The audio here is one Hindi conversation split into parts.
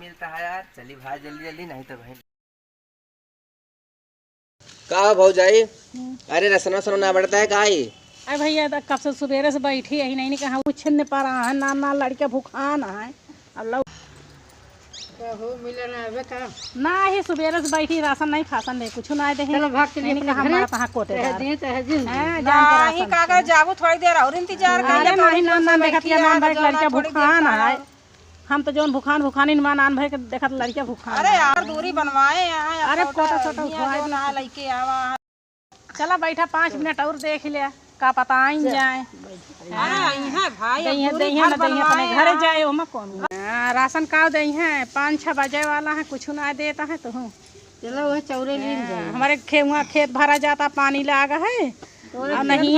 मिलता है यार। चली भाई जल्दी जल्दी, नहीं तो भाई का भौजाई। अरे रसना वसना ना बढ़ता है काई। अरे भैया तो कब से सुबेरे से बैठी यही नहीं कहा कुछ नहीं पा रहा है ना ना लड़के भूखा ना है। अब लोग ना ही सुबेरे से बैठी राशन नहीं फासन दे कुछ ना दे नहीं कहा हमारा कहाँ कोटे जाबो थोड़ी देर और इंतजार अरे नहीं ना ना देखत या मान भाई लड़का भूखा ना है। हम तो जोन भूखान मान आन भाई के देखत लड़का भूखा। अरे यार दूरी बनवाए यहाँ। अरे कोटा छोटा उठवाए ना लइके आवा। चला बैठा 5 मिनट और देख लिया का पता आई जाए। अरे यहाँ भाई अपने घर जाए ओमा कौन राशन का दे हैं 5-6 बजे वाला है कुछ ना देता है तो चलो वह चौरे ले जाए। हमारे खेत भरा जाता पानी लागा है और नहीं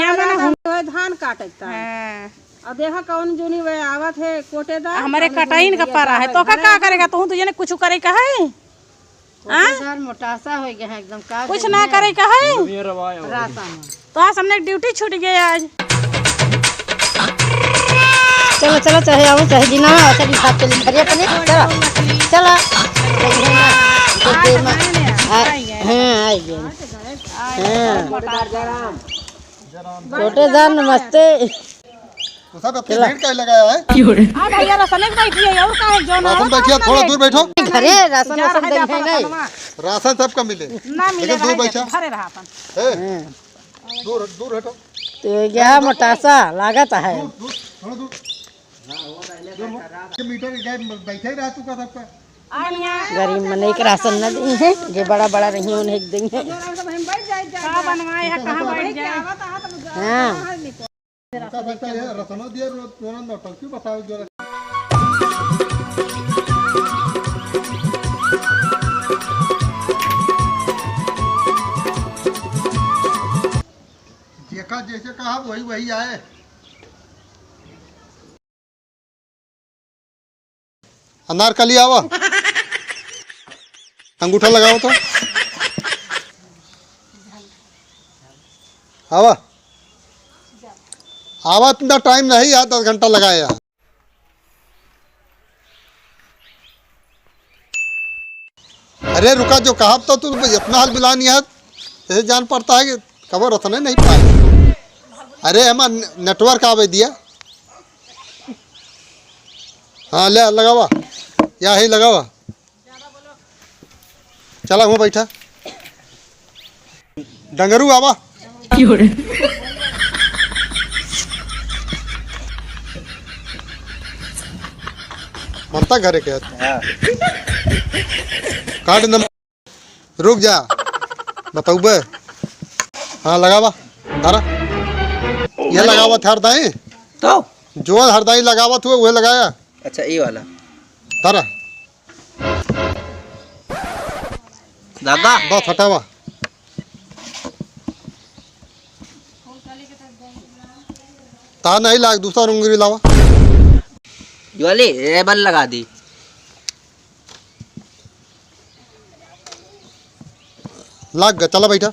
धान काटता है। और देखा कौन जोनी वे आवत है कोटेदार हमारे कटाई का पारा है तो का करेगा तू तुझे कुछ करे का है मोटासा हो गया है एकदम का कुछ ना करे का है राशन तो आज हमने ड्यूटी छूट गई आज। चलो चलो चाहे आओ चाहे जीना चली भाग चली घरे अपने चलो छोटे जान नमस्ते। तो सब अपनी भीड़ का लगाया है। आ भैया राशन बैठी है और का है जो ना राशन बैठिए थोड़ा दूर बैठो। घरे राशन सब देंगे राशन सबका मिले ना मिले लेकिन दूर बैठा घरे रहा अपन दूर दूर हटो। तो क्या मोटासा लागत है दूर थोड़ा दूर मीटर बैठे ही रहा तू का सबका। गरीब मने के राशन न दी है जो बड़ा बड़ा रही उन्हें देंगे। का बनवाए है कहां बैठ जाए। हां रसना दिया रोना नौटंकी बताओ जो देखा जैसे कहा वही वही आए। अनारकली आवा अंगूठा लगाओ तो आवा आवा इतना टाइम नहीं यार 10 घंटा लगाया। अरे रुका जो कहा तो तू इतना हाल मिला नहीं है ऐसे जान पड़ता है कि खबर रखने नहीं पाए। अरे हमारा नेटवर्क आवे दिया। हाँ ले लगावा या ही लगावा चला हुआ बैठा डंगरू आवा ममता घरे के काट नंबर रुक जा बताऊ बे। हाँ लगावा धारा ये लगावा था हरदाई तो जो हरदाई लगावा हुए वह लगाया। अच्छा ये वाला तारा दादा बस हटावा ता नहीं लाग दूसरा उंगली लावा ये वाली रेबन लगा दी। लाग गया चला बैठा।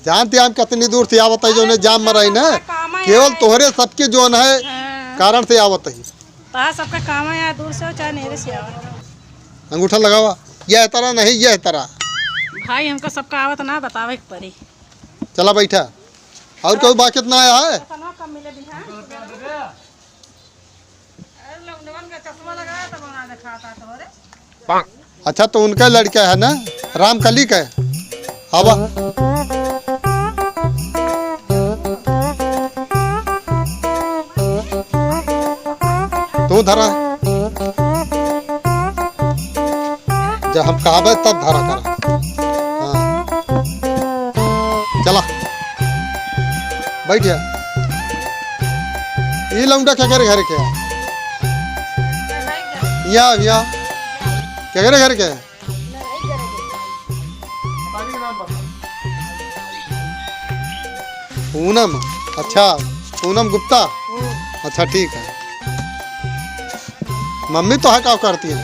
जानते हम कितनी दूर से आवत है जो ने जाम मराई ना केवल तोहरे सबके जोन है कारण से आवत है। ता सबका काम है दूर से चाहे नेरे से आवा। अंगूठा लगावा यह तरह नहीं यह तरह भाई हमको सबका आवत ना बतावे के पड़ी। चला बैठा और कोई बाकी ना आया है। अच्छा तो उनका लड़का है ना रामकली का हवा तू धरा जब हम कहा तब धरा करा। हाँ चला बैठ जा। ये लौंडा क्या करे घर के यहाँ क्या करे घर के पूनम। अच्छा पूनम गुप्ता अच्छा ठीक है। मम्मी तो है क्या करती है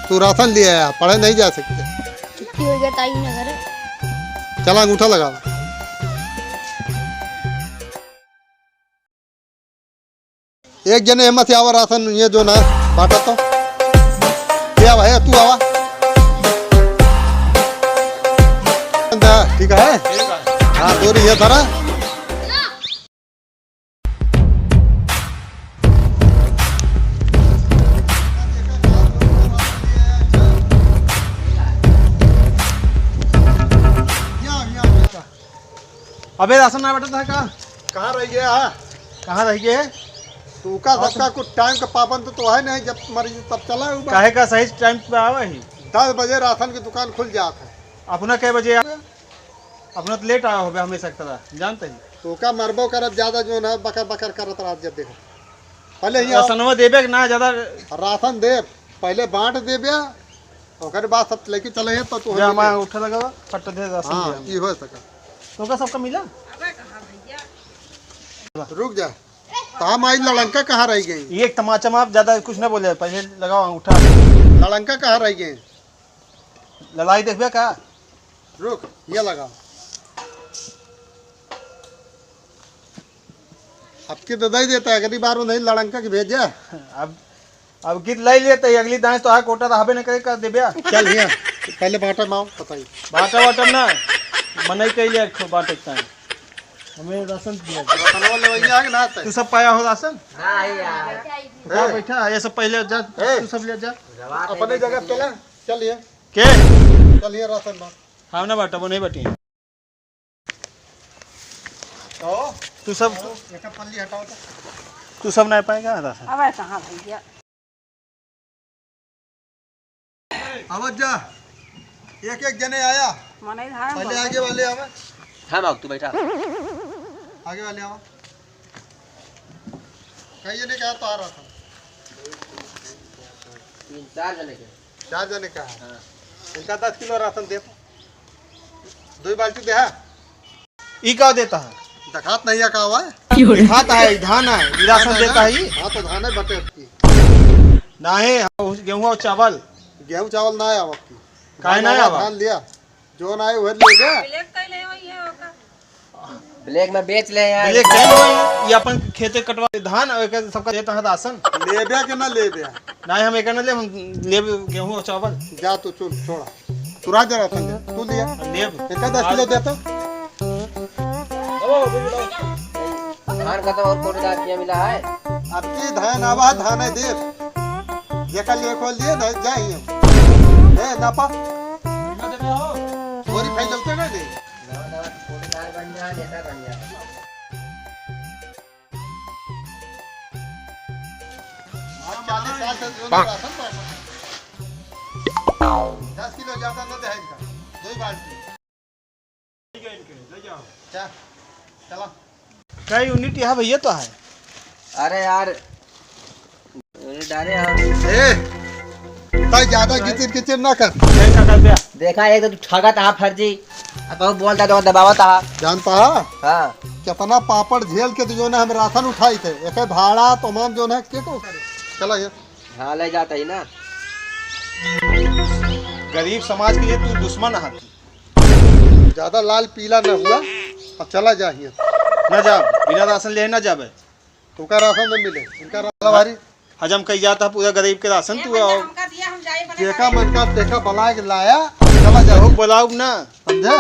तू राशन ले आया पढ़े नहीं जा सकते। चला अंगूठा लगा एक जने हिम्मत आवा राशन ये जो ना बाटा तो क्या भाई तू आवा ठीक है हाँ दूरी है धरा अबे राशन ना बेटा था कहाँ रह गया है कहाँ रह गए तू का सबका कुछ टाइम का पाबंद तो है नहीं जब मर्जी तब चला हुआ काहे का सही टाइम पे आवा ही 10 बजे राशन की दुकान खुल जाता है अपना कै बजे अपना तो लेट आया हो गया हमेशा की तरह जानते ही तो का मरबो करत ज्यादा जो ना बकर बकर करत रात जब देखो पहले ही आओ, राशनवा देबे कि ना ज्यादा राशन दे पहले बांट देबे ओकर बाद सब लेके चले हैं तो तू जे हमारा उठा लगा फट दे राशन हाँ दे ये हो सका तो का सबका मिला रुक जा ताम आई लड़ंका कहाँ रह गई ये एक तमाचा में आप ज्यादा कुछ ना बोले पहले लगाओ उठा लड़ंका कहाँ रह गए लड़ाई देखबे का रुक ये लगा अब की तो दे देता है अगली बार वो नहीं लड़ंका की भेजा अब गीत लाई लेते अगली दाएं तो आ कोटा रहबे न करे का देबे चल यहाँ पहले बाटा माओ बताइए बाटा वाटा ना मनई कइले बाटे टाइम हमें राशन दिया तू सब पाया हो राशन हाँ यार जा बैठा ये सब पहले जा तू सब ले जा अपने जगह पे ना चलिए के चलिए राशन माओ हाँ ना बाटा वो नहीं बटी तो तू सब एक पल्ली हटाओ तो तू सब नहीं पाएगा राशन अब कहाँ भैया आवाज जा एक एक जने आया मने धान पहले आगे वाले आवा हाँ माँ तू बैठा आगे वाले आवा कई जने कहा तो आ रहा था 3-4 जने के 4 जने का है इनका 10 किलो राशन दे 2 बाल्टी दे है ई का देता है दखात नहीं है का हुआ है खाता है धान है ई राशन देता है ई हाँ तो धान है बटे की ना है गेहूं और चावल गेहूं चावल ना आया आपकी काहे ना आवा? धान लिया जो ना आए वह ले गया ब्लैक में बेच ले यार बोले क्या ये अपन खेते कटवा धान और एकर सबका देता है राशन ले गया कि ना ले गया ना हम एक ना ले हम ले गेहूं और चावल जा तू चुन छोड़ा तू राजा राशन दे तू लिया ले एक 10 किलो देता धान का तो और कोटेदार किया मिला है आपकी धान आवा धान है दे ये कल ले खोल दिए ना जाइए ए नापा थोड़ी फाइल लगते ना दे कोटेदार बन जा नेता बन जा 40 साल से जो राशन पाता 10 किलो ज्यादा न दे इनका 2 बाल्टी चल चला क्या यूनिट यहाँ भैया तो है अरे यार डाले हम ए तो ज्यादा किचिर किचिर ना कर क्या कर दिया देखा एक तो ठगा था फर्जी अब वो बोलता तो दबावा था जानता है हाँ कितना पापड़ झेल के तो जो ना हम राशन उठाई थे एक भाड़ा तमाम जो है के को करे चला ये हाँ ले जाता ही ना गरीब समाज के लिए तू दुश्मन है ज्यादा लाल पीला न हुआ अब चला जाइए न जा बिना राशन ले न जाबे तू का राशन न मिले इनका राशन भारी हजम कही जाता पूरा गरीब के राशन तू आओ देखा मन का देखा बना के लाया चला जा हो बुलाऊ ना समझा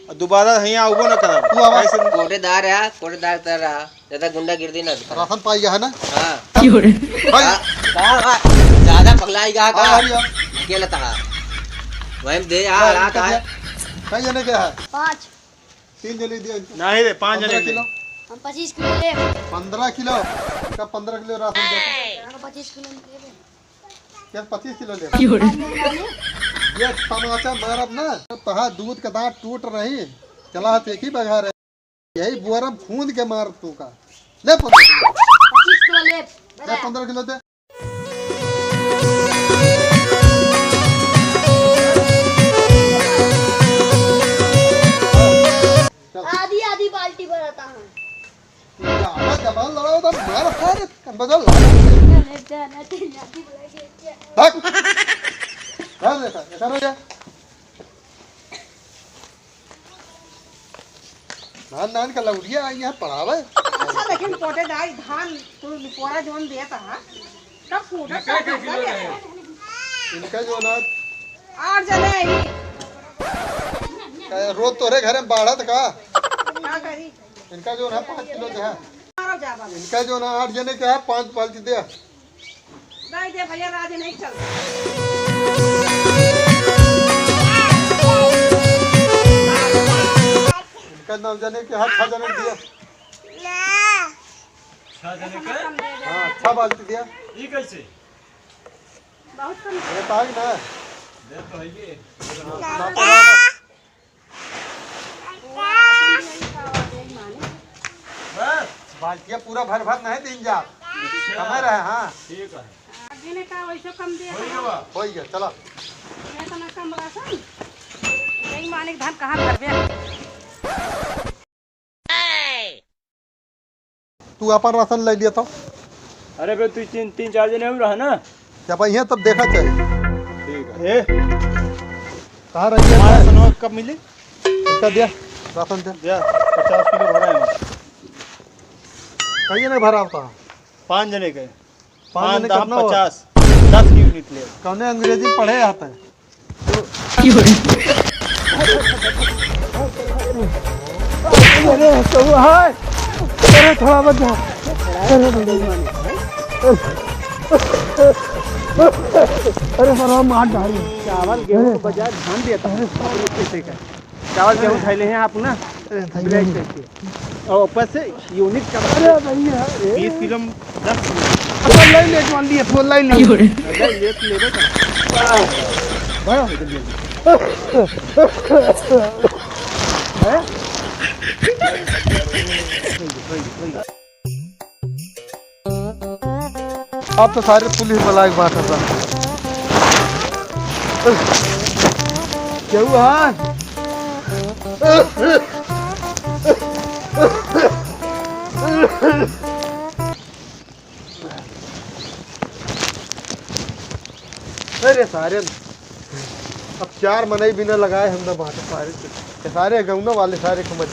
और दोबारा यहाँ आओ ना करा तू आवाज ऐसे कोटेदार है कोटेदार तर रहा ज्यादा गुंडा गिरदी ना राशन पाई गया है ना हाँ भाई ज्यादा पगलाई गा का आ रही अकेला था वही दे आ रहा था कई जने क्या है 5 3 जने दिया इनको नहीं रे 5 जने 15 किलो हम 25 किलो ले 15 किलो का 15 किलो राशन दे हम 25 किलो ले ले क्या 25 किलो ले ये तमाचा मारब ना तहा दूध का दांत टूट रही चला एक ही बगा रहे यही बुआरम खून के मार तू का ले 15 किलो 25 किलो ले ले 15 किलो दे आधी आधी बाल्टी भरता हूं ज्यादा जबान लड़ाओ तो मार फाड़ बदल भाग भाग देखा ऐसा हो जा नान नान का लौड़िया यहाँ पढ़ावे अच्छा लेकिन कोटे दाई धान तू लिपोरा जोन देता हां कब फूटा इनका जो ना 8 जने आई रोज तोरे घर में बाढ़त का क्या करी इनका जो ना 5 किलो दे मारो जाबा इनका जो ना 8 जने का है 5 बाल्टी दे नहीं दे भैया राजी नहीं चल इनका 9 जने के हाथ 6 जने दिया 6 जने के हां 6 बाल्टी दिया ई कैसे बहुत कम ये ताई ना दे तो है ये बस बाल्टिया पूरा भर नहीं दिन जा समय रहे हां ठीक है आगे ने का वैसे कम दे हो गया चला मैं तो ना कम राशन यही मानिक धान कहाँ करबे तू अपन राशन ले लिया तो अरे बे तू 3-4 जने हम रहा ना जब यहाँ तब देखा चाहिए ठीक है कहाँ रही है राशन कब मिली कितना दिया राशन दिया 50 किलो भरा है कहीं नहीं भरा होता 5 जने के 5 जने 5 करना होगा 50 10 यूनिट ले कौने अंग्रेजी पढ़े आते हैं थोड़ा बचा अरे सर मार डाली चावल गेहूं बाजार धान देता है कैसे का चावल गेहूं खैले हैं आप ना ब्लैक करके और ऊपर से यूनिट का 20 किलो 10 किलो लाइन ले मान लिए फोन लाइन ले ले लेबे का बड़ा हो जल्दी अब तो सारे पुलिस वाला एक बात है क्या हुआ अरे सारे अब 4 मनाई बिना लगाए हमने बात सारे गाँव वाले सारे को मत